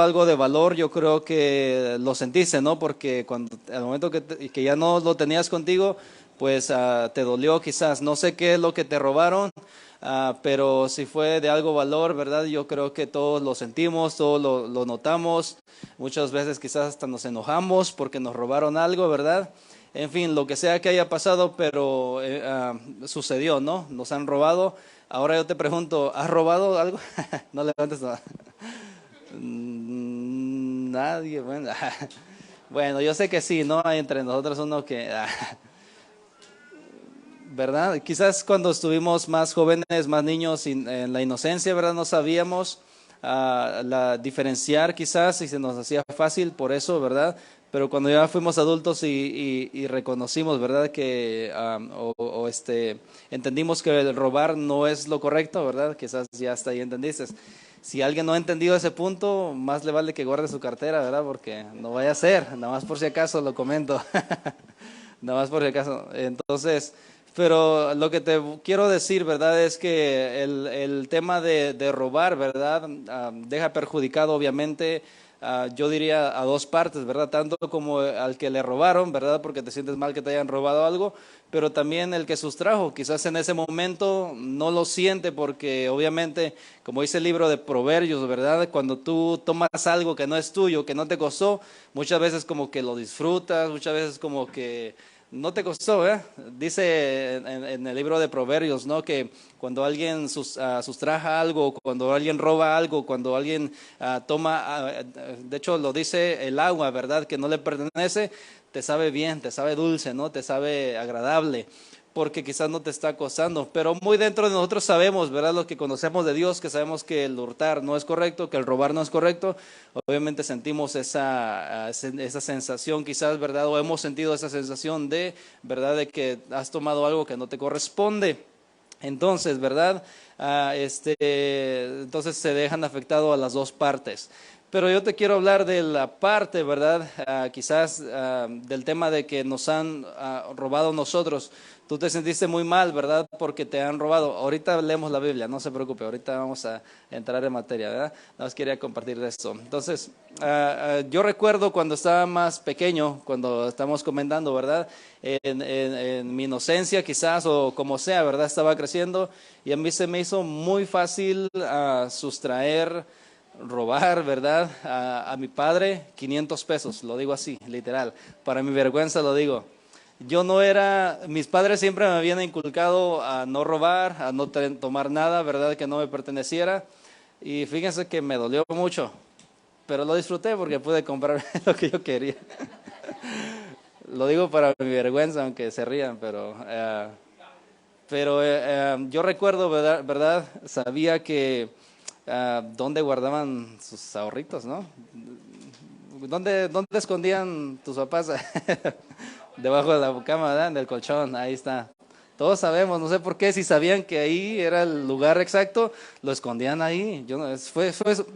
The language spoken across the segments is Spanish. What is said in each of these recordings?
algo de valor, yo creo que lo sentiste, ¿no? Porque cuando al momento que ya no lo tenías contigo, pues te dolió quizás. No sé qué es lo que te robaron, pero si fue de algo valor, ¿verdad? Yo creo que todos lo sentimos, todos lo notamos. Muchas veces quizás hasta nos enojamos porque nos robaron algo, ¿verdad? En fin, lo que sea que haya pasado, pero sucedió, ¿no? Nos han robado. Ahora yo te pregunto, ¿has robado algo? No levantes nada. Nadie, bueno. Bueno, yo sé que sí, ¿no? Hay entre nosotros uno que, ¿verdad? Quizás cuando estuvimos más jóvenes, más niños, en la inocencia, ¿verdad? No sabíamos diferenciar quizás y se nos hacía fácil por eso, ¿verdad? Pero cuando ya fuimos adultos y reconocimos, ¿verdad? Que entendimos que el robar no es lo correcto, ¿verdad? Quizás ya hasta ahí entendiste. Si alguien no ha entendido ese punto, más le vale que guarde su cartera, ¿verdad? Porque no vaya a ser, nada más por si acaso lo comento. Nada más por si acaso. Entonces, pero lo que te quiero decir, ¿verdad? Es que el tema de robar, ¿verdad? Deja perjudicado, obviamente, yo diría a dos partes, ¿verdad? Tanto como al que le robaron, ¿verdad? Porque te sientes mal que te hayan robado algo, pero también el que sustrajo. Quizás en ese momento no lo siente porque obviamente, como dice el libro de Proverbios, ¿verdad? Cuando tú tomas algo que no es tuyo, que no te costó, muchas veces como que lo disfrutas, muchas veces como que no te costó, ¿eh? Dice en el libro de Proverbios, ¿no? Que cuando alguien sustraja algo, cuando alguien roba algo, cuando alguien de hecho lo dice el agua, ¿verdad? Que no le pertenece, te sabe bien, te sabe dulce, ¿no? Te sabe agradable, porque quizás no te está costando, pero muy dentro de nosotros sabemos, ¿verdad? Los que conocemos de Dios, que sabemos que el hurtar no es correcto, que el robar no es correcto, obviamente sentimos esa sensación quizás, ¿verdad? O hemos sentido esa sensación de, ¿verdad? De que has tomado algo que no te corresponde. Entonces, ¿verdad? Entonces se dejan afectados a las dos partes. Pero yo te quiero hablar de la parte, ¿verdad? Quizás del tema de que nos han robado nosotros. Tú te sentiste muy mal, ¿verdad? Porque te han robado. Ahorita leemos la Biblia, no se preocupe, ahorita vamos a entrar en materia, ¿verdad? Nada más quería compartir de esto. Entonces, yo recuerdo cuando estaba más pequeño, cuando estamos comentando, ¿verdad? En mi inocencia quizás, o como sea, ¿verdad? Estaba creciendo y a mí se me hizo muy fácil sustraer, robar, ¿verdad? A mi padre 500 pesos, lo digo así, literal. Para mi vergüenza lo digo. Yo no era, mis padres siempre me habían inculcado a no robar, a no tomar nada, ¿verdad? Que no me perteneciera. Y fíjense que me dolió mucho, pero lo disfruté porque pude comprar lo que yo quería. Lo digo para mi vergüenza, aunque se rían, pero yo recuerdo, ¿verdad? Sabía que dónde guardaban sus ahorritos, ¿no? ¿Dónde escondían tus papás? Debajo de la cama, ¿verdad? Del colchón, ahí está. Todos sabemos, no sé por qué, si sabían que ahí era el lugar exacto, lo escondían ahí. Yo no,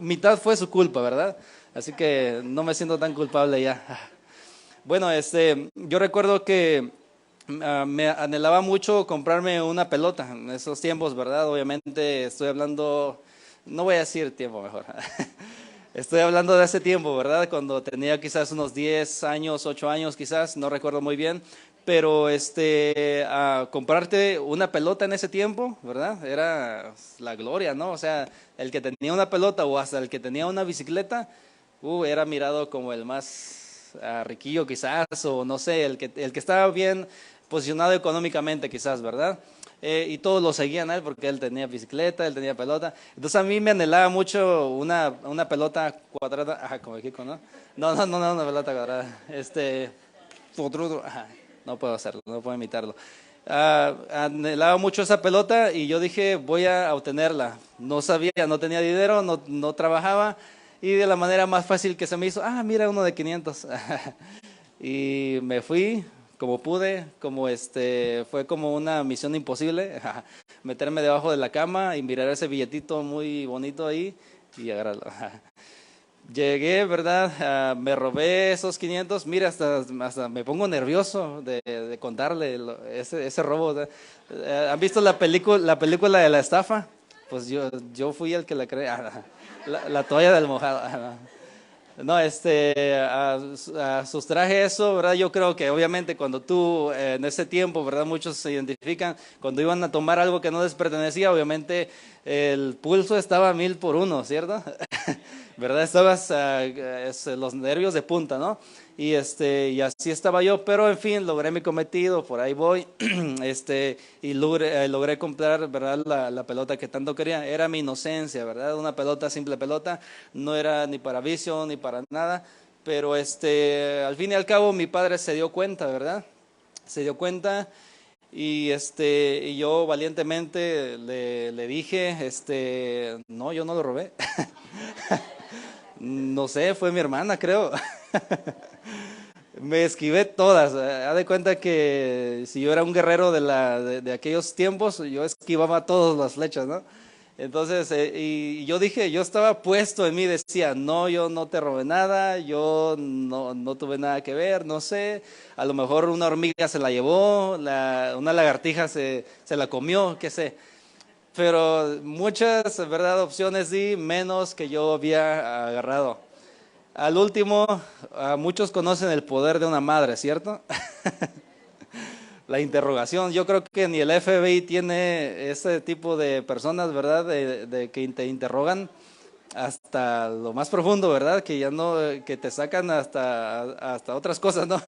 mitad fue su culpa, ¿verdad? Así que no me siento tan culpable ya. Bueno, yo recuerdo que me anhelaba mucho comprarme una pelota en esos tiempos, ¿verdad? Obviamente estoy hablando, no voy a decir tiempo mejor. Estoy hablando de ese tiempo, ¿verdad? Cuando tenía quizás unos 10 años, 8 años quizás, no recuerdo muy bien, pero comprarte una pelota en ese tiempo, ¿verdad? Era la gloria, ¿no? O sea, el que tenía una pelota o hasta el que tenía una bicicleta, era mirado como el más riquillo quizás, o no sé, el que estaba bien posicionado económicamente quizás, ¿verdad? Y todos lo seguían a él porque él tenía bicicleta, él tenía pelota. Entonces a mí me anhelaba mucho una pelota cuadrada, ajá, como México, ¿no? No, una pelota cuadrada. Ajá, no puedo hacerlo, no puedo imitarlo. Anhelaba mucho esa pelota y yo dije, voy a obtenerla. No sabía, no tenía dinero, no trabajaba y de la manera más fácil que se me hizo, mira uno de 500. Y me fui como pude, fue como una misión imposible, meterme debajo de la cama y mirar ese billetito muy bonito ahí y agarrarlo. Llegué, ¿verdad? Me robé esos 500. Mira, hasta me pongo nervioso de contarle ese robo. ¿Han visto la película de la estafa? Pues yo fui el que la creé. La toalla del mojado. No, sustraje eso, ¿verdad? Yo creo que obviamente cuando tú, en ese tiempo, ¿verdad? Muchos se identifican, cuando iban a tomar algo que no les pertenecía, obviamente el pulso estaba a 1000 por 1, ¿cierto? ¿Verdad? Estabas, los nervios de punta, ¿no? Y así estaba yo, pero en fin, logré mi cometido, por ahí voy, y logré comprar, ¿verdad? La pelota que tanto quería. Era mi inocencia, ¿verdad? Una pelota, simple pelota, no era ni para vicio ni para nada, pero al fin y al cabo mi padre se dio cuenta, ¿verdad? Se dio cuenta y yo valientemente le dije, no, yo no lo robé. No sé, fue mi hermana, creo. Me esquivé todas. Haz de cuenta que si yo era un guerrero de aquellos tiempos, yo esquivaba todas las flechas, ¿no? Entonces, y yo dije, yo estaba puesto en mí, decía, no, yo no te robé nada, yo no tuve nada que ver, no sé, a lo mejor una hormiga se la llevó, una lagartija se la comió, qué sé. Pero muchas, ¿verdad? Opciones di, menos que yo había agarrado. Al último, muchos conocen el poder de una madre, ¿cierto? La interrogación. Yo creo que ni el FBI tiene ese tipo de personas, ¿verdad? De que te interrogan hasta lo más profundo, ¿verdad? Que ya no, que te sacan hasta otras cosas, ¿no?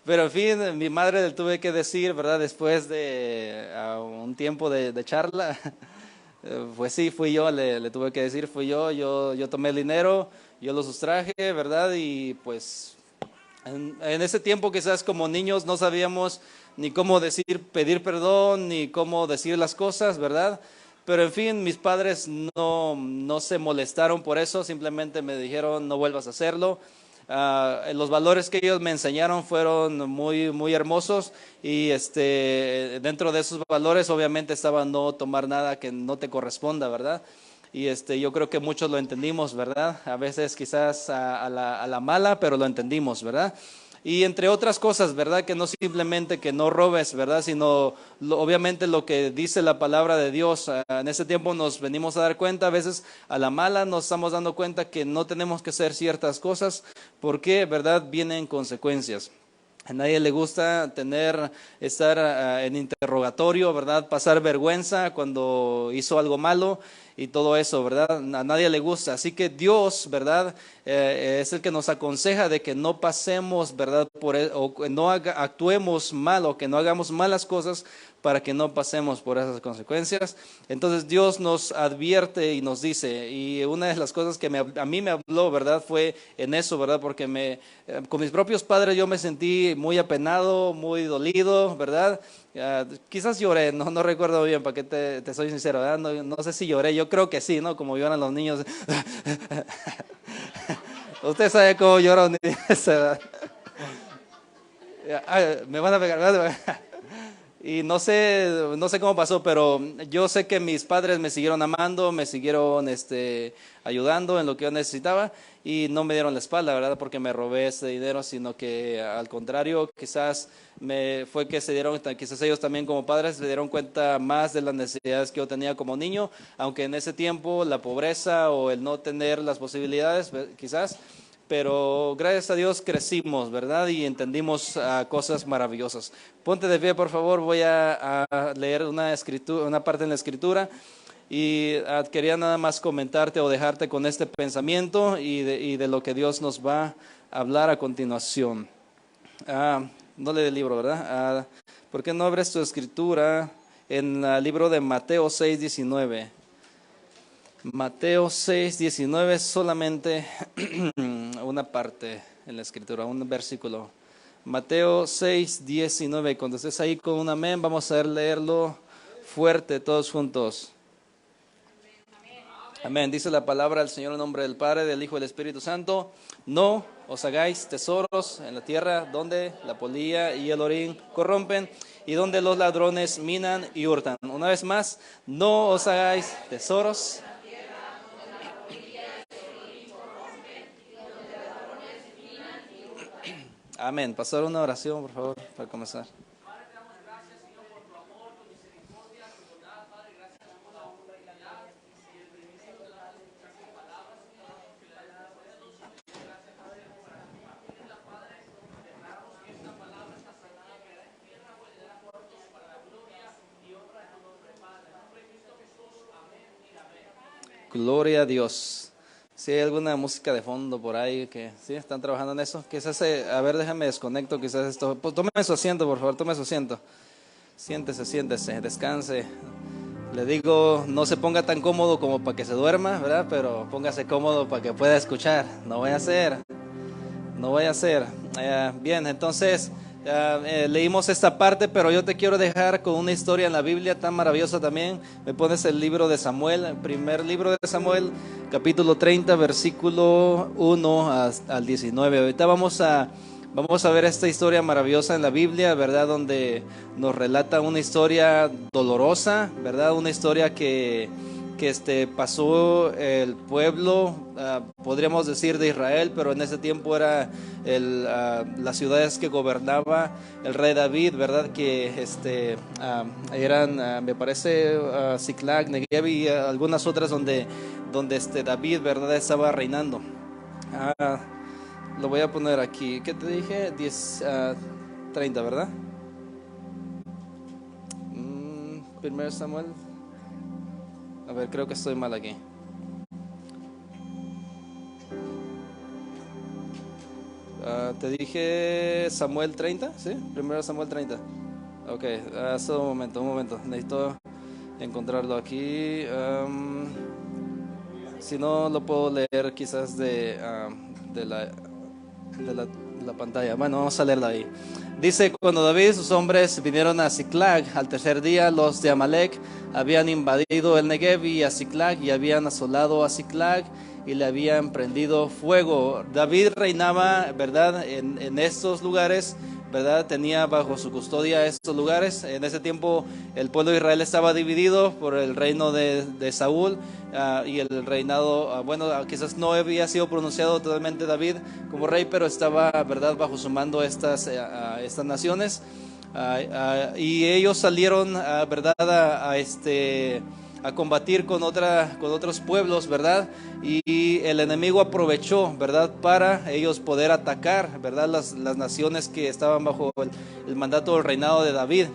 Pero en fin, mi madre le tuve que decir, ¿verdad? Después de un tiempo de charla, pues sí, fui yo, le tuve que decir, fui yo tomé el dinero, yo lo sustraje, ¿verdad? Y pues en ese tiempo quizás como niños no sabíamos ni cómo decir, pedir perdón, ni cómo decir las cosas, ¿verdad? Pero en fin, mis padres no se molestaron por eso, simplemente me dijeron no vuelvas a hacerlo. Los valores que ellos me enseñaron fueron muy hermosos y dentro de esos valores obviamente estaba no tomar nada que no te corresponda, ¿verdad? Y yo creo que muchos lo entendimos, ¿verdad? A veces quizás a la mala, pero lo entendimos, ¿verdad? Y entre otras cosas, ¿verdad? Que no simplemente que no robes, ¿verdad? Sino obviamente lo que dice la palabra de Dios. En ese tiempo nos venimos a dar cuenta, a veces a la mala nos estamos dando cuenta que no tenemos que hacer ciertas cosas porque, ¿verdad? Vienen consecuencias. A nadie le gusta estar en interrogatorio, ¿verdad? Pasar vergüenza cuando hizo algo malo y todo eso, ¿verdad? A nadie le gusta. Así que Dios, ¿verdad? Es el que nos aconseja de que no pasemos, ¿verdad? O que no actuemos mal o que no hagamos malas cosas para que no pasemos por esas consecuencias. Entonces Dios nos advierte y nos dice, y una de las cosas que a mí me habló, ¿verdad? Fue en eso, ¿verdad? Porque con mis propios padres yo me sentí muy apenado, muy dolido, ¿verdad? Quizás lloré, no recuerdo bien, para que te soy sincero, ¿verdad? No sé si lloré, yo creo que sí, ¿no? Como lloran los niños. Usted sabe cómo llora un niño a esa edad. Me van a pegar, ¿verdad? Y no sé cómo pasó, pero yo sé que mis padres me siguieron amando, me siguieron ayudando en lo que yo necesitaba y no me dieron la espalda, ¿verdad? Porque me robé ese dinero, sino que al contrario, quizás fue que quizás ellos también como padres se dieron cuenta más de las necesidades que yo tenía como niño, aunque en ese tiempo la pobreza o el no tener las posibilidades, quizás, pero gracias a Dios crecimos, ¿verdad? Y entendimos cosas maravillosas. Ponte de pie, por favor. Voy a leer una parte en la escritura y quería nada más comentarte o dejarte con este pensamiento y de lo que Dios nos va a hablar a continuación. No lee el libro, ¿verdad? ¿Por qué no abres tu escritura en el libro de Mateo 6:19? Mateo 6:19, solamente una parte en la escritura, un versículo. Mateo 6:19, cuando estés ahí con un amén, vamos a leerlo fuerte todos juntos. Amén. Dice la palabra del Señor en nombre del Padre, del Hijo y del Espíritu Santo. No os hagáis tesoros en la tierra donde la polilla y el orín corrompen y donde los ladrones minan y hurtan. Una vez más, no os hagáis tesoros. Amén. Pasar una oración, por favor, para comenzar. Gloria a Dios. Si hay alguna música de fondo por ahí que sí están trabajando en eso, quizás, a ver, déjame desconecto, quizás esto. Pues, tome su asiento, por favor, tome su asiento. Siéntese, descanse. Le digo, no se ponga tan cómodo como para que se duerma, ¿verdad? Pero póngase cómodo para que pueda escuchar. No vaya a ser. Bien, entonces leímos esta parte, pero yo te quiero dejar con una historia en la Biblia tan maravillosa también. Me pones el libro de Samuel, el primer libro de Samuel, capítulo 30, versículo 1 al 19. Ahorita vamos a ver esta historia maravillosa en la Biblia, ¿verdad? Donde nos relata una historia dolorosa, ¿verdad? Una historia que pasó el pueblo, podríamos decir de Israel, pero en ese tiempo era las ciudades que gobernaba el rey David, ¿verdad? Que eran, me parece, Ziklag, Negev y algunas otras donde David, ¿verdad? Estaba reinando. Lo voy a poner aquí. ¿Qué te dije? 30, ¿verdad? Primero Samuel. A ver, creo que estoy mal aquí. Te dije Samuel 30, ¿sí? Primero Samuel 30. Ok, solo un momento. Necesito encontrarlo aquí. Si no, lo puedo leer quizás de la pantalla. Bueno, vamos a leerla ahí. Dice, cuando David y sus hombres vinieron a Ziklag, al tercer día los de Amalek habían invadido el Negev y a Ziklag y habían asolado a Ziklag y le habían prendido fuego. David reinaba, ¿verdad?, en estos lugares, ¿verdad? Tenía bajo su custodia estos lugares. En ese tiempo el pueblo de Israel estaba dividido por el reino de Saúl y el reinado, quizás no había sido pronunciado totalmente David como rey, pero estaba, ¿verdad?, bajo su mando estas naciones. Y ellos salieron, ¿verdad?, a combatir con otros pueblos, ¿verdad? Y el enemigo aprovechó, ¿verdad?, para ellos poder atacar, ¿verdad?, las naciones que estaban bajo el mandato del reinado de David.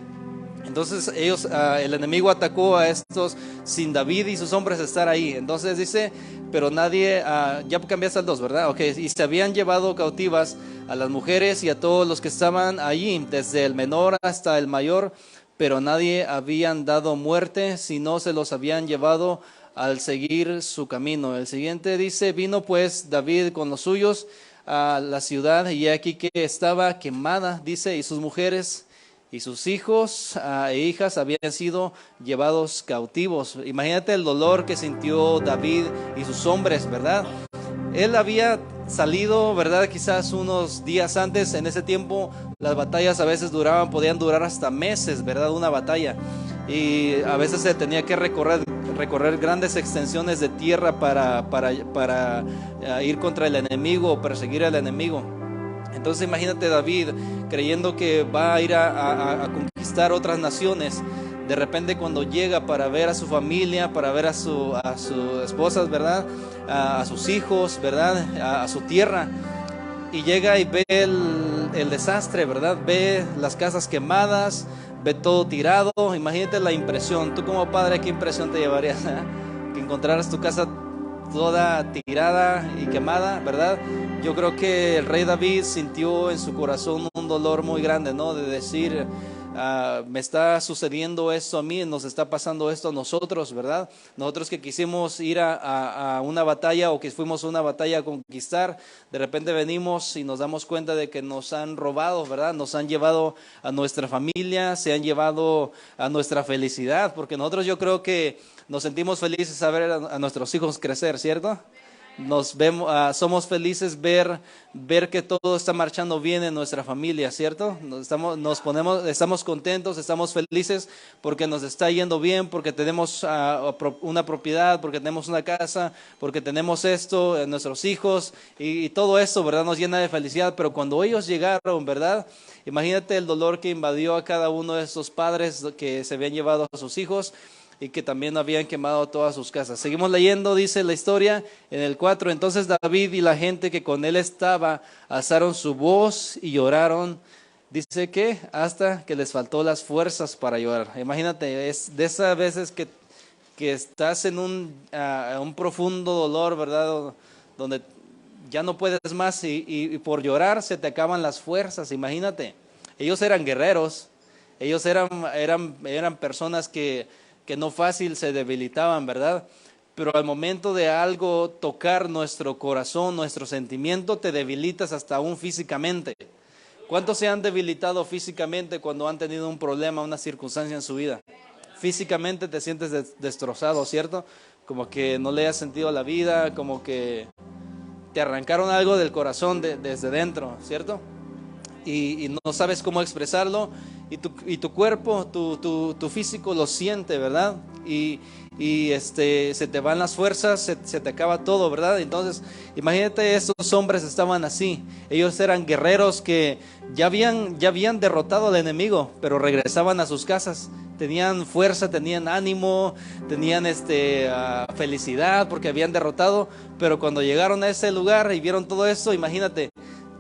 Entonces el enemigo atacó a estos sin David y sus hombres estar ahí. Entonces dice, pero nadie, ya cambiaste al 2, ¿verdad? Ok, y se habían llevado cautivas a las mujeres y a todos los que estaban allí, desde el menor hasta el mayor, pero nadie habían dado muerte, sino se los habían llevado al seguir su camino. El siguiente dice, vino pues David con los suyos a la ciudad y aquí que estaba quemada, dice, y sus mujeres y sus hijos e hijas habían sido llevados cautivos. Imagínate el dolor que sintió David y sus hombres, ¿verdad? Él había salido, ¿verdad?, quizás unos días antes. En ese tiempo las batallas a veces podían durar hasta meses, ¿verdad?, una batalla. Y a veces se tenía que recorrer grandes extensiones de tierra para ir contra el enemigo o perseguir al enemigo. Entonces imagínate David creyendo que va a ir a conquistar otras naciones. De repente cuando llega para ver a su familia, para ver a sus esposas, ¿verdad?, a sus hijos, ¿verdad?, a su tierra, y llega y ve el desastre, ¿verdad? Ve las casas quemadas, ve todo tirado. Imagínate la impresión. Tú como padre, ¿qué impresión te llevarías? Que encontraras tu casa toda tirada y quemada, ¿verdad? Yo creo que el rey David sintió en su corazón un dolor muy grande, ¿no? De decir, me está sucediendo esto a mí, nos está pasando esto a nosotros, ¿verdad? Nosotros que quisimos ir a una batalla o que fuimos a una batalla a conquistar, de repente venimos y nos damos cuenta de que nos han robado, ¿verdad? Nos han llevado a nuestra familia, se han llevado a nuestra felicidad, porque nosotros yo creo que nos sentimos felices a ver a nuestros hijos crecer, ¿cierto? Somos felices ver que todo está marchando bien en nuestra familia, ¿cierto? Estamos contentos, estamos felices porque nos está yendo bien, porque tenemos una propiedad, porque tenemos una casa, porque tenemos esto, nuestros hijos y todo esto, ¿verdad? Nos llena de felicidad. Pero cuando ellos llegaron, ¿verdad? Imagínate el dolor que invadió a cada uno de estos padres que se habían llevado a sus hijos y que también habían quemado todas sus casas. Seguimos leyendo, dice la historia en el 4. Entonces David y la gente que con él estaba alzaron su voz y lloraron. Dice que hasta que les faltó las fuerzas para llorar. Imagínate, es de esas veces que que estás en un profundo dolor, ¿verdad? Donde ya no puedes más y por llorar se te acaban las fuerzas. Imagínate, ellos eran guerreros, ellos eran personas que no fácil se debilitaban, ¿verdad? Pero al momento de algo tocar nuestro corazón, nuestro sentimiento, te debilitas hasta aún físicamente. ¿Cuántos se han debilitado físicamente cuando han tenido un problema, una circunstancia en su vida? Físicamente te sientes destrozado, ¿cierto? Como que no le has sentido a la vida, como que te arrancaron algo del corazón desde dentro, ¿cierto? Y no sabes cómo expresarlo, y tu cuerpo, tu físico lo siente, ¿verdad? Se te van las fuerzas, se te acaba todo, ¿verdad? Entonces, imagínate, estos hombres estaban así. Ellos eran guerreros que ya habían derrotado al enemigo, pero regresaban a sus casas. Tenían fuerza, tenían ánimo, tenían felicidad porque habían derrotado, pero cuando llegaron a ese lugar y vieron todo esto, imagínate,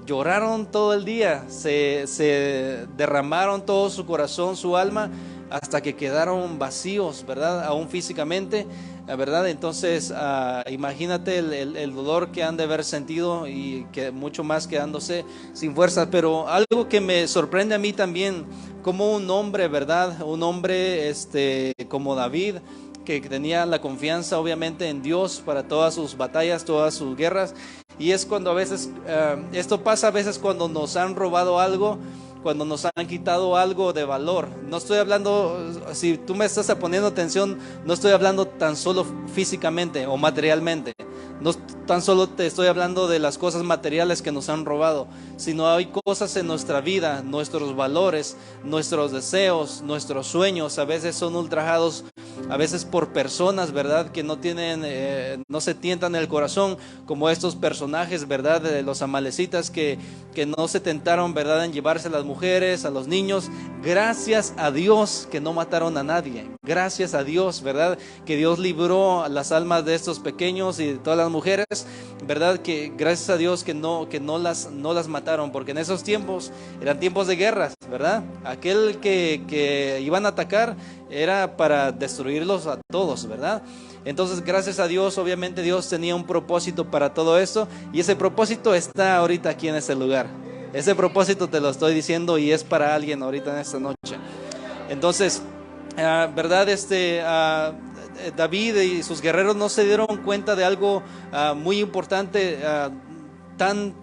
lloraron todo el día, se derramaron todo su corazón, su alma, hasta que quedaron vacíos, ¿verdad? Aún físicamente, ¿verdad? Entonces, imagínate el dolor que han de haber sentido, y que mucho más quedándose sin fuerza. Pero algo que me sorprende a mí también, como un hombre, ¿verdad? Un hombre como David, que tenía la confianza obviamente en Dios para todas sus batallas, todas sus guerras. Y es cuando a veces, esto pasa a veces cuando nos han robado algo, cuando nos han quitado algo de valor. No estoy hablando, si tú me estás poniendo atención, no estoy hablando tan solo físicamente o materialmente. No tan solo te estoy hablando de las cosas materiales que nos han robado, sino hay cosas en nuestra vida, nuestros valores, nuestros deseos, nuestros sueños, a veces son ultrajados, a veces por personas, ¿verdad? Que no tienen, no se tientan el corazón, como estos personajes, ¿verdad? De los amalecitas que no se tentaron, ¿verdad? En llevarse a las mujeres, a los niños. Gracias a Dios que no mataron a nadie. Gracias a Dios, ¿verdad? Que Dios libró las almas de estos pequeños y de todas las mujeres, ¿verdad? Que gracias a Dios que no las mataron, porque en esos tiempos eran tiempos de guerras, ¿verdad? Aquel que iban a atacar era para destruirlos a todos, ¿verdad? Entonces, gracias a Dios, obviamente Dios tenía un propósito para todo esto, y ese propósito está ahorita aquí en este lugar. Ese propósito te lo estoy diciendo y es para alguien ahorita en esta noche. Entonces, ¿verdad? David y sus guerreros no se dieron cuenta de algo muy importante tan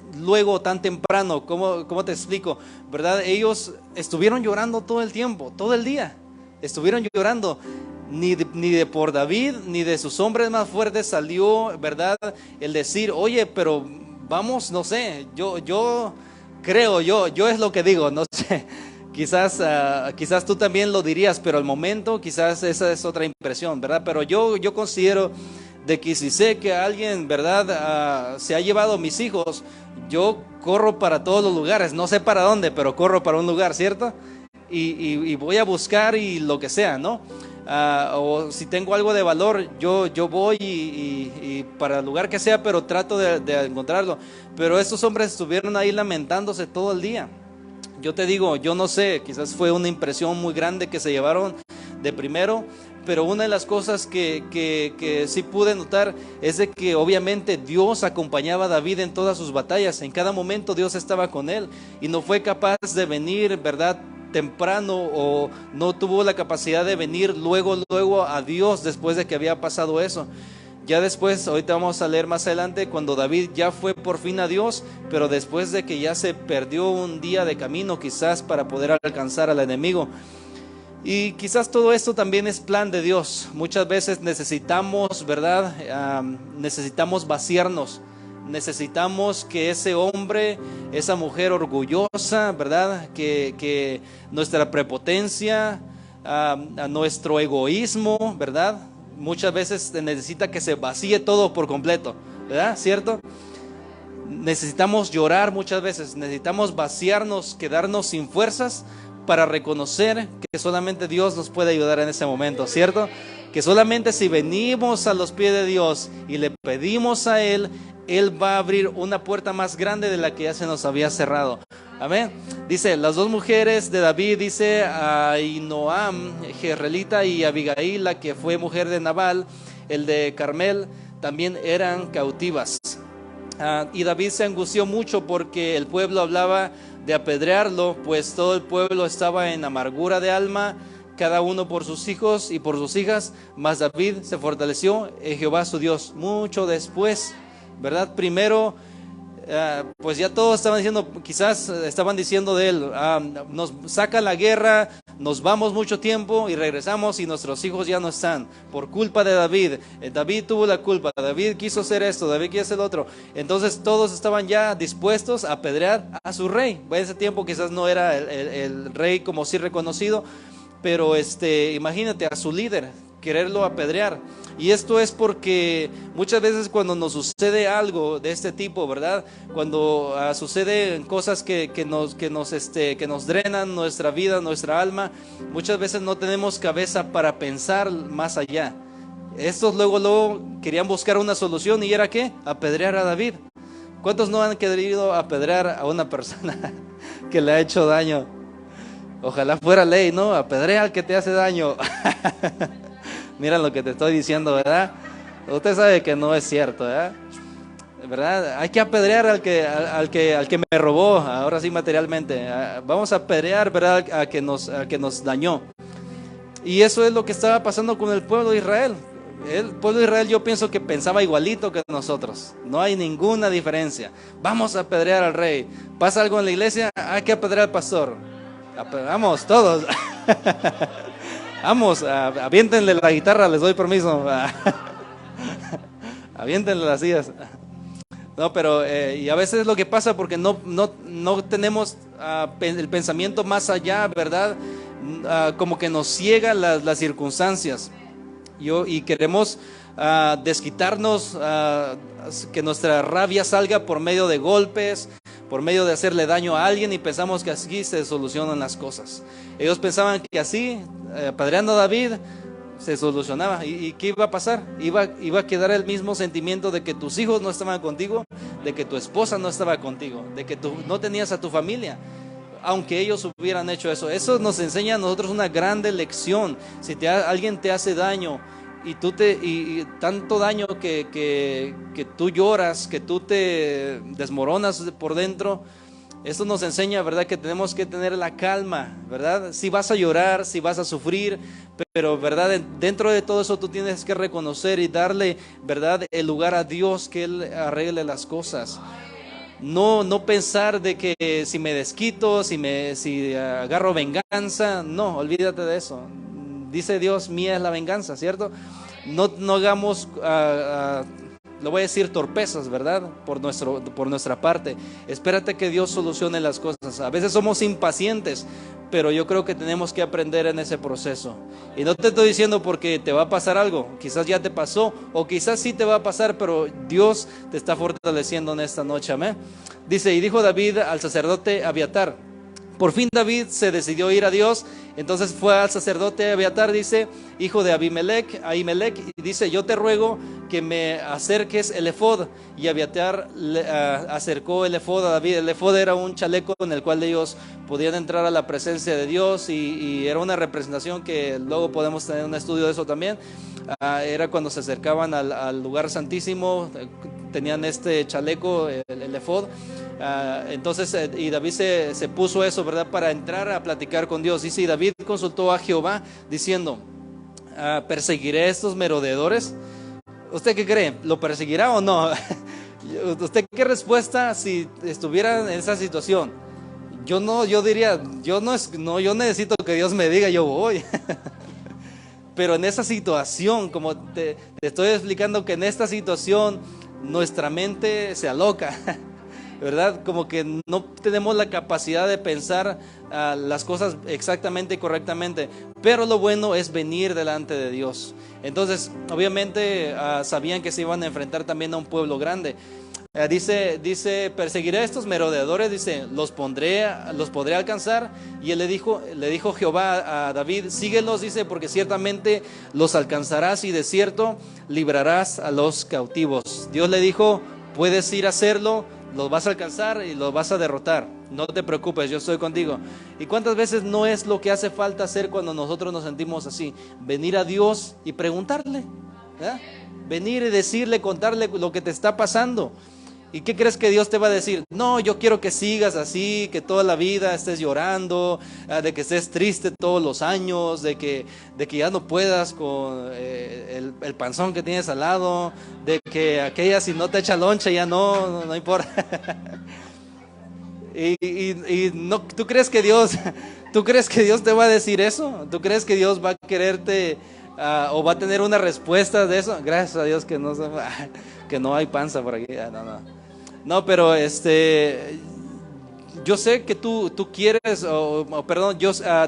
temprano. ¿Cómo te explico? ¿Verdad? Ellos estuvieron llorando todo el tiempo, todo el día. Estuvieron llorando. Ni de por David, ni de sus hombres más fuertes salió, ¿verdad? El decir, oye, pero vamos, no sé, yo creo, yo es lo que digo, no sé. Quizás tú también lo dirías, pero al momento quizás esa es otra impresión, ¿verdad? Pero yo considero de que si sé que alguien, ¿verdad? Se ha llevado a mis hijos, yo corro para todos los lugares, no sé para dónde, pero corro para un lugar, ¿cierto? Y voy a buscar y lo que sea, ¿no? O si tengo algo de valor, yo voy y para el lugar que sea, pero trato de encontrarlo. Pero estos hombres estuvieron ahí lamentándose todo el día. Yo te digo, yo no sé, quizás fue una impresión muy grande que se llevaron de primero, pero una de las cosas que sí pude notar es de que obviamente Dios acompañaba a David en todas sus batallas. En cada momento Dios estaba con él y no fue capaz de venir, ¿verdad?, temprano, o no tuvo la capacidad de venir luego a Dios después de que había pasado eso. Ya después, ahorita vamos a leer más adelante, cuando David ya fue por fin a Dios, pero después de que ya se perdió un día de camino quizás para poder alcanzar al enemigo. Y quizás todo esto también es plan de Dios. Muchas veces necesitamos, ¿verdad? Necesitamos vaciarnos. Necesitamos que ese hombre, esa mujer orgullosa, ¿verdad? Que nuestra prepotencia, a nuestro egoísmo, ¿verdad? Muchas veces necesita que se vacíe todo por completo, ¿verdad? ¿Cierto? Necesitamos llorar muchas veces, necesitamos vaciarnos, quedarnos sin fuerzas para reconocer que solamente Dios nos puede ayudar en ese momento, ¿cierto? Que solamente si venimos a los pies de Dios y le pedimos a Él, Él va a abrir una puerta más grande de la que ya se nos había cerrado. Amén. Dice, las dos mujeres de David, dice, Ahinoam, Jezreelita, y Abigail, la que fue mujer de Nabal, el de Carmel, también eran cautivas. Y David se angustió mucho porque el pueblo hablaba de apedrearlo, pues todo el pueblo estaba en amargura de alma, cada uno por sus hijos y por sus hijas, mas David se fortaleció en Jehová su Dios. Mucho después, ¿verdad? Primero, pues ya todos estaban diciendo, quizás estaban diciendo de él, nos saca la guerra, nos vamos mucho tiempo y regresamos y nuestros hijos ya no están, por culpa de David. David tuvo la culpa, David quiso hacer esto, David quiso hacer lo otro. Entonces todos estaban ya dispuestos a apedrear a su rey. En ese tiempo quizás no era el rey como sí reconocido, pero imagínate a su líder, quererlo apedrear. Y esto es porque muchas veces cuando nos sucede algo de este tipo, ¿verdad? Cuando suceden cosas que nos drenan nuestra vida, nuestra alma, muchas veces no tenemos cabeza para pensar más allá. Estos luego querían buscar una solución, y ¿era qué? Apedrear a David. ¿Cuántos no han querido apedrear a una persona que le ha hecho daño? Ojalá fuera ley, ¿no? Apedrea al que te hace daño. Mira lo que te estoy diciendo, ¿verdad? Usted sabe que no es cierto, ¿verdad? Hay que apedrear al que me robó, ahora sí materialmente. Vamos a apedrear, ¿verdad? A que nos dañó. Y eso es lo que estaba pasando con el pueblo de Israel. El pueblo de Israel, yo pienso que pensaba igualito que nosotros. No hay ninguna diferencia. Vamos a apedrear al rey. Pasa algo en la iglesia, hay que apedrear al pastor. Vamos, todos. Vamos, aviéntenle la guitarra, les doy permiso. Aviéntenle las sillas. No, pero y a veces es lo que pasa porque no tenemos el pensamiento más allá, ¿verdad? Como que nos ciega las circunstancias. Y queremos desquitarnos, que nuestra rabia salga por medio de golpes, por medio de hacerle daño a alguien, y pensamos que así se solucionan las cosas. Ellos pensaban que así, apedreando a David, se solucionaba. ¿Y qué iba a pasar? Iba a quedar el mismo sentimiento de que tus hijos no estaban contigo, de que tu esposa no estaba contigo, de que tú no tenías a tu familia, aunque ellos hubieran hecho eso. Eso nos enseña a nosotros una grande lección. Si alguien te hace daño, y tanto daño que tú lloras, que tú te desmoronas por dentro, esto nos enseña, ¿verdad?, que tenemos que tener la calma, ¿verdad? Si vas a llorar, si vas a sufrir, pero, ¿verdad?, dentro de todo eso tú tienes que reconocer y darle, ¿verdad?, el lugar a Dios, que Él arregle las cosas. No pensar de que si me desquito, si agarro venganza, no, olvídate de eso. Dice Dios, mía es la venganza, ¿cierto? No hagamos, lo voy a decir, torpezas, ¿verdad? Por nuestra parte. Espérate que Dios solucione las cosas. A veces somos impacientes, pero yo creo que tenemos que aprender en ese proceso. Y no te estoy diciendo porque te va a pasar algo, quizás ya te pasó, o quizás sí te va a pasar, pero Dios te está fortaleciendo en esta noche, amén. Dice, y dijo David al sacerdote Abiatar. Por fin David se decidió ir a Dios, entonces fue al sacerdote Abiatar, dice, hijo de Ahimelech, y dice, yo te ruego que me acerques el efod. Y Abiatar acercó el efod a David. El efod era un chaleco en el cual ellos podían entrar a la presencia de Dios, y era una representación que luego podemos tener un estudio de eso también. Era cuando se acercaban al lugar santísimo, tenían este chaleco, el efod. Entonces, y David se puso eso, ¿verdad?, para entrar a platicar con Dios. Dice, y David consultó a Jehová diciendo, ¿perseguiré a estos merodeadores? ¿Usted qué cree? ¿Lo perseguirá o no? ¿Usted qué respuesta si estuviera en esa situación? Yo diría, yo necesito que Dios me diga, yo voy. Pero en esa situación, como te estoy explicando, que en esta situación nuestra mente se aloca, ¿verdad? Como que no tenemos la capacidad de pensar las cosas exactamente y correctamente. Pero lo bueno es venir delante de Dios. Entonces, obviamente, sabían que se iban a enfrentar también a un pueblo grande. Dice, perseguiré a estos merodeadores, dice, los podré alcanzar. Y él le dijo Jehová a David, síguelos, dice, porque ciertamente los alcanzarás y de cierto librarás a los cautivos. Dios le dijo, puedes ir a hacerlo, los vas a alcanzar y los vas a derrotar. no te preocupes, yo estoy contigo. ¿Y cuántas veces no es lo que hace falta hacer cuando nosotros nos sentimos así? Venir a Dios y preguntarle, ¿verdad? Venir y decirle, contarle lo que te está pasando. ¿Y qué crees que Dios te va a decir? No, yo quiero que sigas así, que toda la vida estés llorando, de que estés triste todos los años, de que ya no puedas con el panzón que tienes al lado, de que aquella si no te echa lonche ya no importa. Y no, ¿tú crees que Dios te va a decir eso? ¿Tú crees que Dios va a quererte o va a tener una respuesta de eso? Gracias a Dios que no hay panza por aquí. No, pero yo sé que tú quieres, perdón, Dios va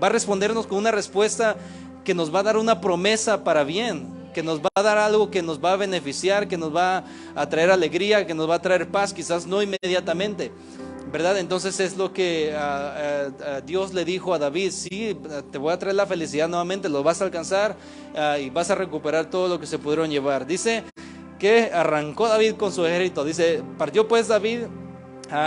a respondernos con una respuesta que nos va a dar una promesa para bien, que nos va a dar algo que nos va a beneficiar, que nos va a traer alegría, que nos va a traer paz, quizás no inmediatamente, ¿verdad? Entonces es lo que Dios le dijo a David: sí, te voy a traer la felicidad nuevamente, lo vas a alcanzar y vas a recuperar todo lo que se pudieron llevar. Dice que arrancó David con su ejército. Dice, partió pues David,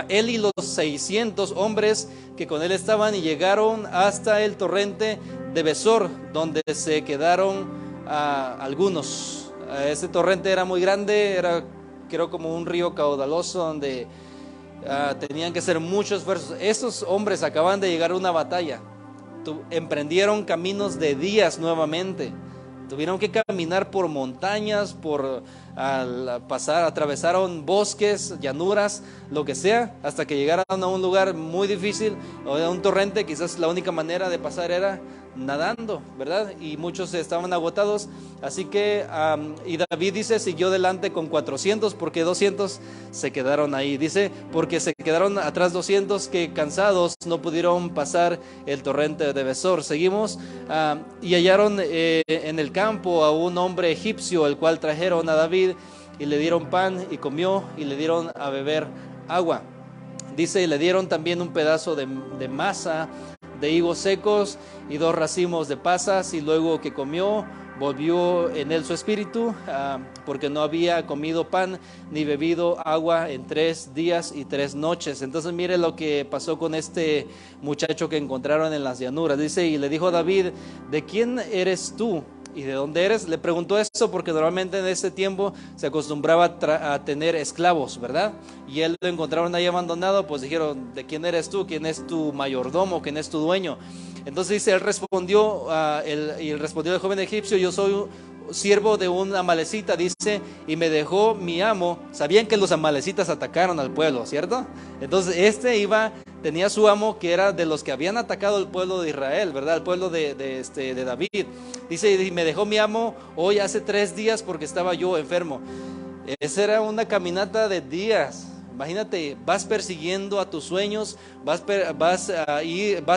él y los 600 hombres que con él estaban, y llegaron hasta el torrente de Besor, donde se quedaron algunos. Ese torrente era muy grande, era creo como un río caudaloso donde tenían que hacer muchos esfuerzos. Esos hombres acaban de llegar a una batalla, emprendieron caminos de días nuevamente. Tuvieron que caminar por montañas, atravesaron bosques, llanuras, lo que sea, hasta que llegaron a un lugar muy difícil, a un torrente. Quizás la única manera de pasar era nadando, ¿verdad? Y muchos estaban agotados, así que y David dice, siguió delante con 400, porque 200 se quedaron ahí. Dice, porque se quedaron atrás 200 que cansados no pudieron pasar el torrente de Besor. Seguimos, y hallaron en el campo a un hombre egipcio, el cual trajeron a David, y le dieron pan y comió, y le dieron a beber agua. Dice, y le dieron también un pedazo de masa de higos secos y 2 racimos de pasas, y luego que comió, volvió en él su espíritu, porque no había comido pan ni bebido agua en 3 días y 3 noches. Entonces mire lo que pasó con este muchacho que encontraron en las llanuras. Dice, y le dijo David, ¿de quién eres tú? ¿Y de dónde eres? Le preguntó eso porque normalmente en ese tiempo se acostumbraba a tener esclavos, ¿verdad? Y él lo encontraron ahí abandonado, pues dijeron, ¿de quién eres tú? ¿Quién es tu mayordomo? ¿Quién es tu dueño? Entonces dice, él respondió, y respondió el joven egipcio, yo soy siervo de un amalecita, dice, y me dejó mi amo. Sabían que los amalecitas atacaron al pueblo, ¿cierto? Entonces tenía su amo, que era de los que habían atacado al pueblo de Israel, ¿verdad? El pueblo de David. Dice, y me dejó mi amo hoy hace 3 días porque estaba yo enfermo. Esa era una caminata de días. Imagínate, vas persiguiendo a tus sueños, vas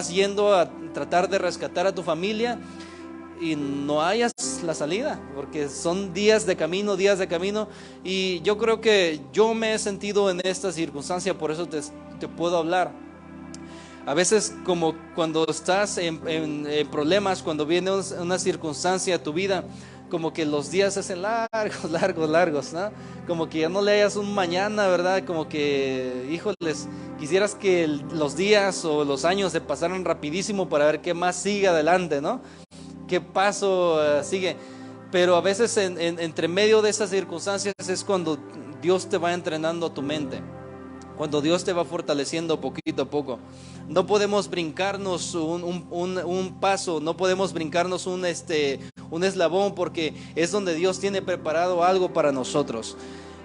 yendo a tratar de rescatar a tu familia, y no hayas la salida, porque son días de camino. Y yo creo que yo me he sentido en esta circunstancia, por eso te puedo hablar. A veces, como cuando estás en problemas, cuando viene una circunstancia a tu vida, como que los días se hacen largos, ¿no? Como que ya no le hayas un mañana, ¿verdad? Como que, híjoles, quisieras que los días o los años se pasaran rapidísimo para ver qué más sigue adelante, ¿no? ¿Qué paso sigue? Pero a veces entre medio de esas circunstancias es cuando Dios te va entrenando tu mente, cuando Dios te va fortaleciendo poquito a poco. No podemos brincarnos un paso, no podemos brincarnos un eslabón, porque es donde Dios tiene preparado algo para nosotros.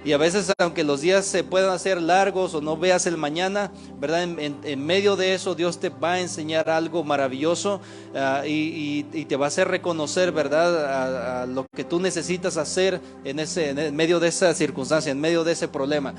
Y a veces, aunque los días se puedan hacer largos o no veas el mañana, ¿verdad? En medio de eso Dios te va a enseñar algo maravilloso, y te va a hacer reconocer, ¿verdad? A lo que tú necesitas hacer en medio de esa circunstancia, en medio de ese problema.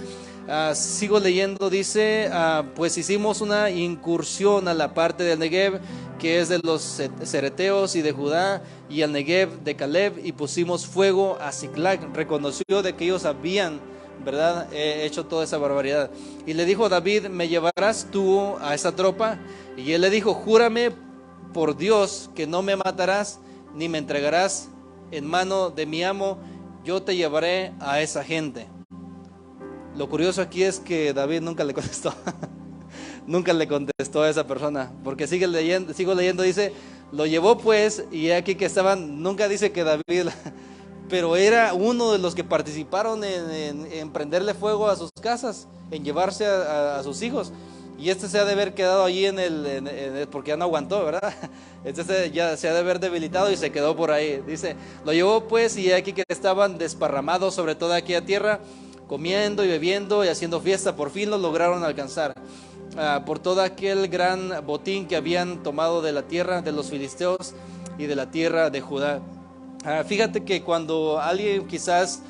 Sigo leyendo, dice, pues hicimos una incursión a la parte del Negev, que es de los cereteos y de Judá, y al Negev de Caleb, y pusimos fuego a Siclag. Reconoció de que ellos habían, ¿verdad?, hecho toda esa barbaridad. Y le dijo David, ¿me llevarás tú a esa tropa? Y él le dijo, júrame por Dios que no me matarás, ni me entregarás en mano de mi amo, yo te llevaré a esa gente. Lo curioso aquí es que David nunca le contestó. Nunca le contestó a esa persona, porque sigo leyendo, dice, lo llevó pues, y aquí que estaban, nunca dice que David, pero era uno de los que participaron en prenderle fuego a sus casas, en llevarse a sus hijos. Y este se ha de haber quedado allí porque ya no aguantó, ¿verdad? Ya se ha de haber debilitado y se quedó por ahí. Dice, lo llevó pues, y aquí que estaban desparramados sobre toda aquella tierra, comiendo y bebiendo y haciendo fiesta. Por fin lo lograron alcanzar. Por todo aquel gran botín que habían tomado de la tierra de los filisteos y de la tierra de Judá. Fíjate que cuando alguien quizás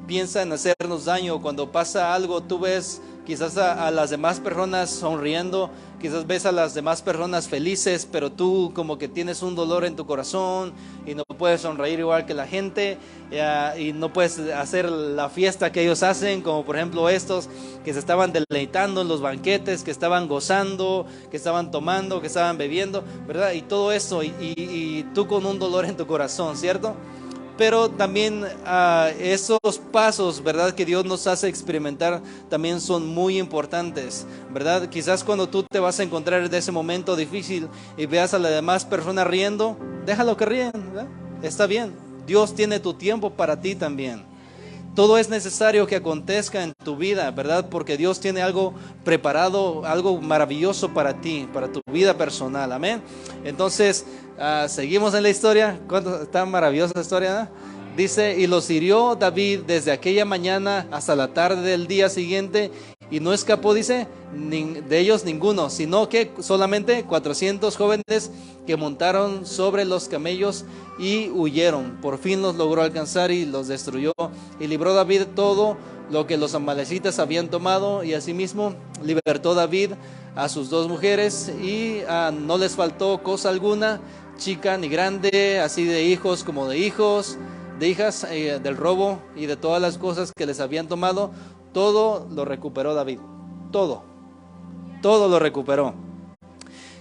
piensa en hacernos daño, cuando pasa algo, tú ves quizás a las demás personas sonriendo, quizás ves a las demás personas felices, pero tú como que tienes un dolor en tu corazón y no puedes sonreír igual que la gente, y no puedes hacer la fiesta que ellos hacen, como por ejemplo estos que se estaban deleitando en los banquetes, que estaban gozando, que estaban tomando, que estaban bebiendo, ¿verdad? Y todo eso, y tú con un dolor en tu corazón, ¿cierto? Pero también esos pasos, ¿verdad?, que Dios nos hace experimentar también son muy importantes, ¿verdad? Quizás cuando tú te vas a encontrar en ese momento difícil y veas a las demás personas riendo, déjalo que ríen, ¿verdad? Está bien, Dios tiene tu tiempo para ti también. Todo es necesario que acontezca en tu vida, ¿verdad? Porque Dios tiene algo preparado, algo maravilloso para ti, para tu vida personal, amén. Entonces, seguimos en la historia. ¿Cuánto está maravillosa la historia, ¿no? Dice, y los hirió David desde aquella mañana hasta la tarde del día siguiente, y no escapó, dice, de ellos ninguno, sino que solamente 400 jóvenes que montaron sobre los camellos y huyeron. Por fin los logró alcanzar y los destruyó, y libró David todo lo que los amalecitas habían tomado, y asimismo libertó David a sus 2 mujeres, y no les faltó cosa alguna, chica ni grande, así de hijos como de hijos, de hijas, del robo y de todas las cosas que les habían tomado. Todo lo recuperó David, todo lo recuperó.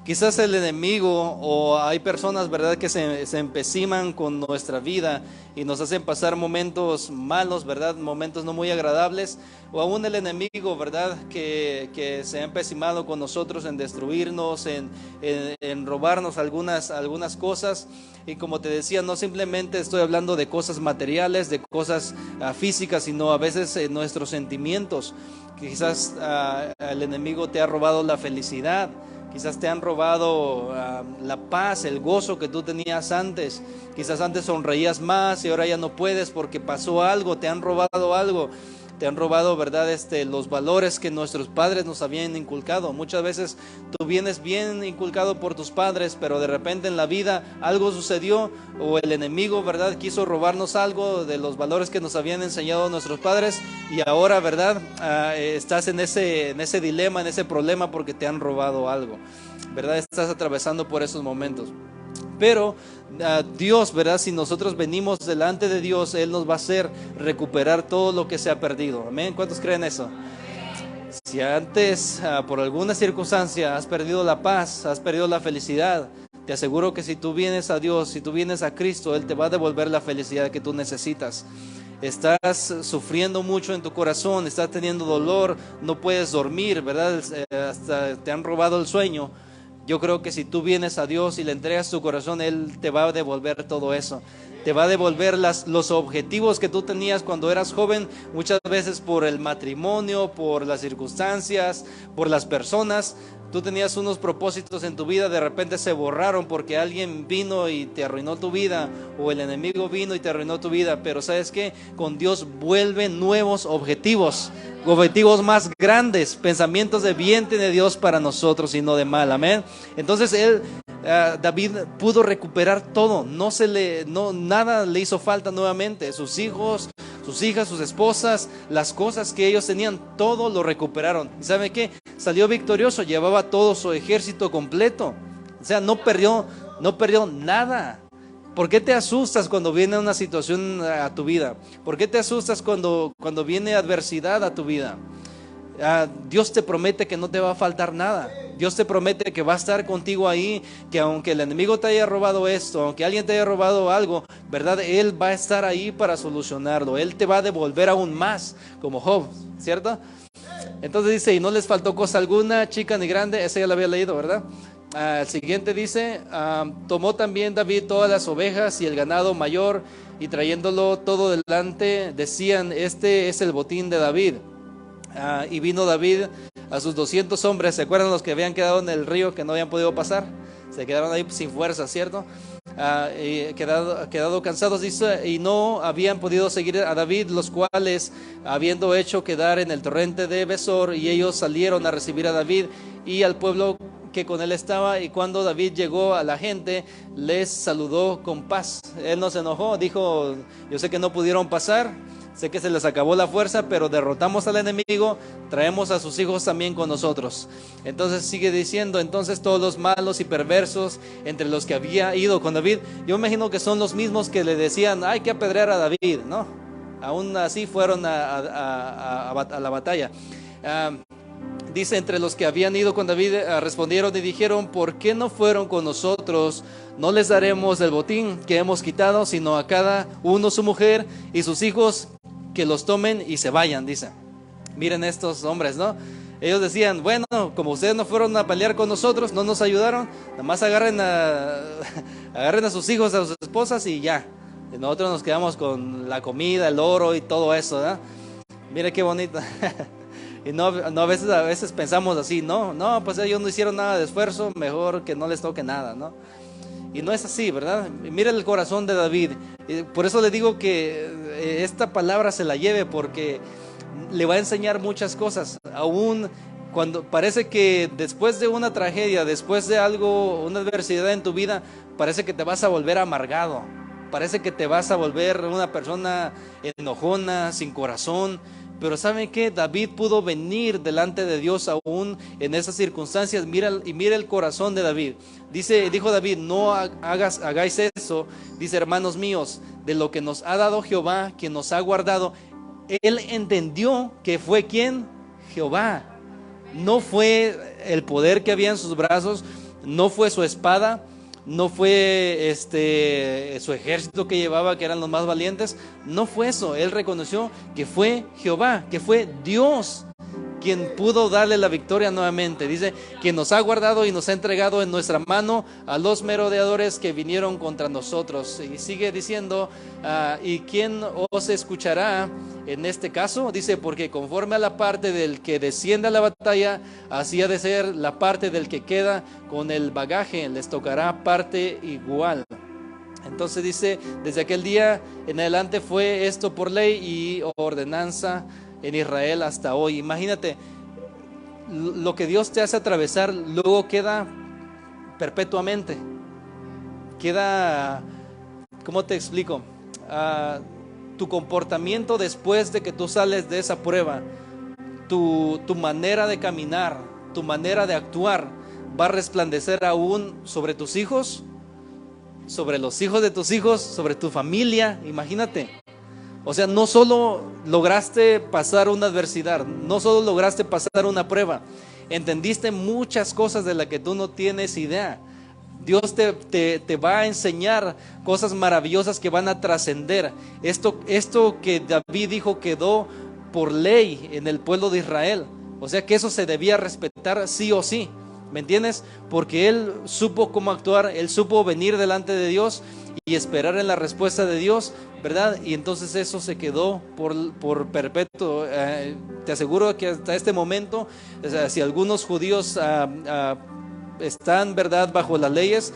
Quizás el enemigo o hay personas, ¿verdad?, que se empeciman con nuestra vida y nos hacen pasar momentos malos, ¿verdad?, momentos no muy agradables, o aún el enemigo, ¿verdad?, que se ha empecimado con nosotros en destruirnos, en robarnos algunas cosas. Y como te decía, no simplemente estoy hablando de cosas materiales, de cosas físicas, sino a veces nuestros sentimientos. Quizás el enemigo te ha robado la felicidad. Quizás te han robado la paz, el gozo que tú tenías antes. Quizás antes sonreías más y ahora ya no puedes porque pasó algo, te han robado algo. Te han robado, ¿verdad?, los valores que nuestros padres nos habían inculcado. Muchas veces tú vienes bien inculcado por tus padres, pero de repente en la vida algo sucedió, o el enemigo, ¿verdad?, quiso robarnos algo de los valores que nos habían enseñado nuestros padres, y ahora, ¿verdad?, estás en ese dilema, en ese problema porque te han robado algo, ¿verdad? Estás atravesando por esos momentos. Pero Dios, ¿verdad?, si nosotros venimos delante de Dios, Él nos va a hacer recuperar todo lo que se ha perdido. Amén. ¿Cuántos creen eso? Si antes por alguna circunstancia has perdido la paz, has perdido la felicidad, te aseguro que si tú vienes a Dios, si tú vienes a Cristo, Él te va a devolver la felicidad que tú necesitas. Estás sufriendo mucho en tu corazón, estás teniendo dolor, no puedes dormir, ¿verdad? Hasta te han robado el sueño. Yo creo que si tú vienes a Dios y le entregas tu corazón, Él te va a devolver todo eso. Te va a devolver los objetivos que tú tenías cuando eras joven, muchas veces por el matrimonio, por las circunstancias, por las personas. Tú tenías unos propósitos en tu vida, de repente se borraron porque alguien vino y te arruinó tu vida, o el enemigo vino y te arruinó tu vida. Pero ¿sabes qué? Con Dios vuelven nuevos objetivos más grandes, pensamientos de bien tiene Dios para nosotros y no de mal, amén. Entonces David pudo recuperar todo, nada le hizo falta nuevamente, sus hijos, sus hijas, sus esposas, las cosas que ellos tenían, todo lo recuperaron. ¿Y sabe qué? Salió victorioso, llevaba todo su ejército completo, o sea, no perdió nada. ¿Por qué te asustas cuando viene una situación a tu vida? ¿Por qué te asustas cuando viene adversidad a tu vida? Dios te promete que no te va a faltar nada. Dios te promete que va a estar contigo ahí, que aunque el enemigo te haya robado esto, aunque alguien te haya robado algo, ¿verdad? Él va a estar ahí para solucionarlo. Él te va a devolver aún más, como Job, ¿cierto? Entonces dice, y no les faltó cosa alguna, chica ni grande. Ese ya lo había leído, ¿verdad? El siguiente dice, tomó también David todas las ovejas y el ganado mayor, y trayéndolo todo delante, decían, este es el botín de David. Y vino David a sus 200 hombres. ¿Se acuerdan los que habían quedado en el río, que no habían podido pasar? Se quedaron ahí sin fuerza, ¿cierto? Y quedado cansados, dice, y no habían podido seguir a David, los cuales, habiendo hecho quedar en el torrente de Besor, y ellos salieron a recibir a David y al pueblo que con él estaba. Y cuando David llegó a la gente, les saludó con paz. Él no se enojó, dijo, yo sé que no pudieron pasar, sé que se les acabó la fuerza, pero derrotamos al enemigo, traemos a sus hijos también con nosotros. Entonces sigue diciendo, entonces todos los malos y perversos entre los que había ido con David, yo me imagino que son los mismos que le decían, hay que apedrear a David, ¿no? Aún así fueron a la batalla. Dice, entre los que habían ido con David respondieron y dijeron, ¿por qué no fueron con nosotros? No les daremos el botín que hemos quitado, sino a cada uno su mujer y sus hijos, que los tomen y se vayan, dice. Miren estos hombres, ¿no? Ellos decían, bueno, como ustedes no fueron a pelear con nosotros, no nos ayudaron, nada más agarren a sus hijos, a sus esposas y ya. Y nosotros nos quedamos con la comida, el oro y todo eso, ¿no? Mire qué bonito. Y no, a veces pensamos así, no, pues ellos no hicieron nada de esfuerzo, mejor que no les toque nada, ¿no? Y no es así, ¿verdad? Mira el corazón de David. Por eso le digo que esta palabra se la lleve, porque le va a enseñar muchas cosas. Aún cuando parece que después de una tragedia, después de algo, una adversidad en tu vida, parece que te vas a volver amargado, parece que te vas a volver una persona enojona, sin corazón. Pero ¿saben qué? David pudo venir delante de Dios aún en esas circunstancias. Mira el corazón de David. Dijo David, no hagáis eso. Dice, hermanos míos, de lo que nos ha dado Jehová, quien nos ha guardado. Él entendió que fue ¿quién? Jehová. No fue el poder que había en sus brazos, no fue su espada, no fue su ejército que llevaba, que eran los más valientes. No fue eso. Él reconoció que fue Jehová, que fue Dios quien pudo darle la victoria nuevamente. Dice, quien nos ha guardado y nos ha entregado en nuestra mano a los merodeadores que vinieron contra nosotros. Y sigue diciendo, ¿y quién os escuchará en este caso? Dice, porque conforme a la parte del que desciende a la batalla, así ha de ser la parte del que queda con el bagaje, les tocará parte igual. Entonces dice, desde aquel día en adelante fue esto por ley y ordenanza en Israel hasta hoy. Imagínate, lo que Dios te hace atravesar luego queda perpetuamente. Queda, ¿cómo te explico? Tu comportamiento después de que tú sales de esa prueba, tu manera de caminar, tu manera de actuar, va a resplandecer aún sobre tus hijos, sobre los hijos de tus hijos, sobre tu familia. Imagínate. O sea, no solo lograste pasar una adversidad, no solo lograste pasar una prueba, entendiste muchas cosas de las que tú no tienes idea. Dios te va a enseñar cosas maravillosas que van a trascender. Esto que David dijo quedó por ley en el pueblo de Israel. O sea que eso se debía respetar sí o sí. ¿Me entiendes? Porque él supo cómo actuar, él supo venir delante de Dios y esperar en la respuesta de Dios, ¿verdad? Y entonces eso se quedó por perpetuo. Te aseguro que hasta este momento, o sea, si algunos judíos están, ¿verdad?, bajo las leyes,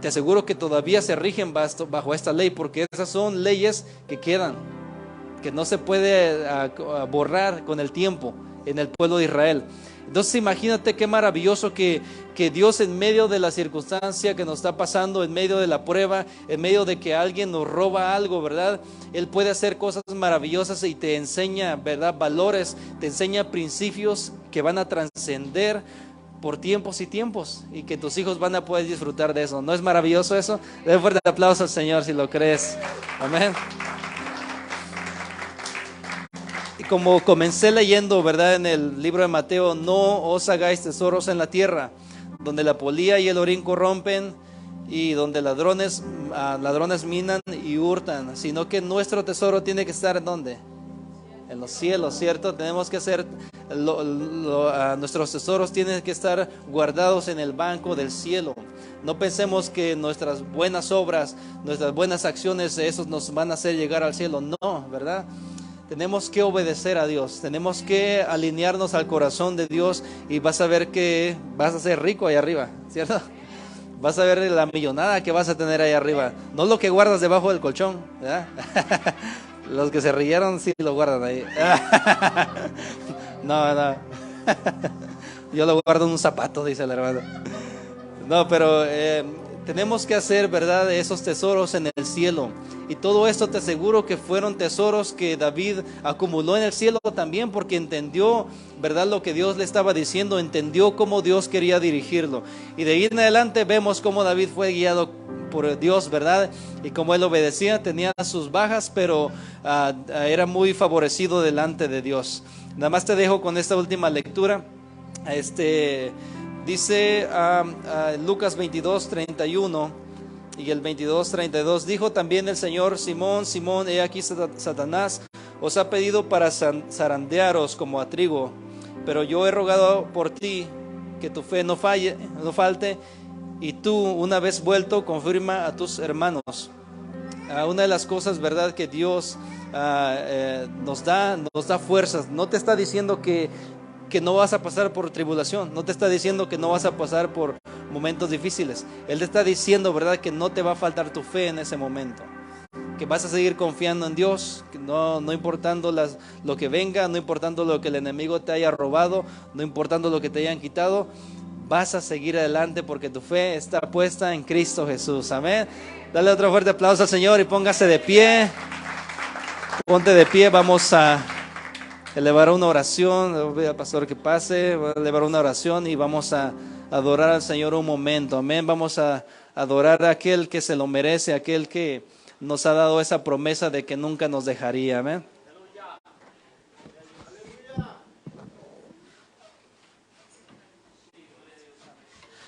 te aseguro que todavía se rigen bajo esta ley, porque esas son leyes que quedan, que no se puede borrar con el tiempo en el pueblo de Israel. Entonces imagínate qué maravilloso que Dios, en medio de la circunstancia que nos está pasando, en medio de la prueba, en medio de que alguien nos roba algo, ¿verdad? Él puede hacer cosas maravillosas y te enseña, ¿verdad?, valores, te enseña principios que van a trascender por tiempos y tiempos, y que tus hijos van a poder disfrutar de eso. ¿No es maravilloso eso? Den un fuerte aplauso al Señor si lo crees. Amén. como comencé leyendo, ¿verdad? En el libro de Mateo, no os hagáis tesoros en la tierra, donde la polilla y el orín corrompen y donde ladrones minan y hurtan, sino que nuestro tesoro tiene que estar ¿en dónde? En los cielos, ¿cierto? Tenemos que hacer, nuestros tesoros tienen que estar guardados en el banco del cielo. No pensemos que nuestras buenas obras, nuestras buenas acciones, esos nos van a hacer llegar al cielo. No, ¿verdad? Tenemos que obedecer a Dios, tenemos que alinearnos al corazón de Dios y vas a ver que vas a ser rico ahí arriba, ¿cierto? Vas a ver la millonada que vas a tener ahí arriba, no lo que guardas debajo del colchón, ¿verdad? Los que se rieron sí lo guardan ahí. No. Yo lo guardo en un zapato, dice el hermano. No, pero tenemos que hacer, ¿verdad?, esos tesoros en el cielo. Y todo esto te aseguro que fueron tesoros que David acumuló en el cielo también, porque entendió, ¿verdad?, lo que Dios le estaba diciendo, entendió cómo Dios quería dirigirlo. Y de ahí en adelante vemos cómo David fue guiado por Dios, ¿verdad? Y como él obedecía, tenía sus bajas, pero era muy favorecido delante de Dios. Nada más te dejo con esta última lectura. Dice Lucas 22:31 y el 22:32, dijo también el Señor: Simón, Simón, he aquí Satanás os ha pedido para zarandearos como a trigo, pero yo he rogado por ti que tu fe no falte, y tú, una vez vuelto, confirma a tus hermanos. Una de las cosas, ¿verdad?, que Dios nos da fuerzas. No te está diciendo que no vas a pasar por tribulación, no te está diciendo que no vas a pasar por momentos difíciles. Él te está diciendo, ¿verdad?, que no te va a faltar tu fe en ese momento, que vas a seguir confiando en Dios, que no importando lo que venga, no importando lo que el enemigo te haya robado, no importando lo que te hayan quitado, vas a seguir adelante porque tu fe está puesta en Cristo Jesús. Amén. Dale otro fuerte aplauso al Señor y póngase de pie. Ponte de pie, vamos a elevar una oración. Le voy al pastor que pase, voy a elevar una oración y vamos a adorar al Señor un momento. Amén. Vamos a adorar a aquel que se lo merece, aquel que nos ha dado esa promesa de que nunca nos dejaría. Amén.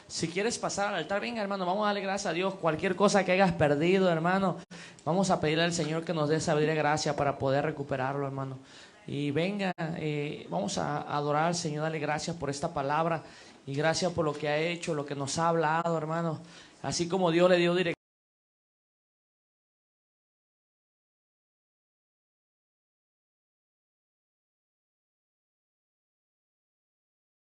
Si quieres pasar al altar, venga, hermano, vamos a darle gracias a Dios. Cualquier cosa que hayas perdido, hermano, vamos a pedirle al Señor que nos dé sabiduría y gracia para poder recuperarlo, hermano. Y venga, vamos a adorar al Señor, darle gracias por esta palabra y gracias por lo que ha hecho, lo que nos ha hablado, hermano. Así como Dios le dio dirección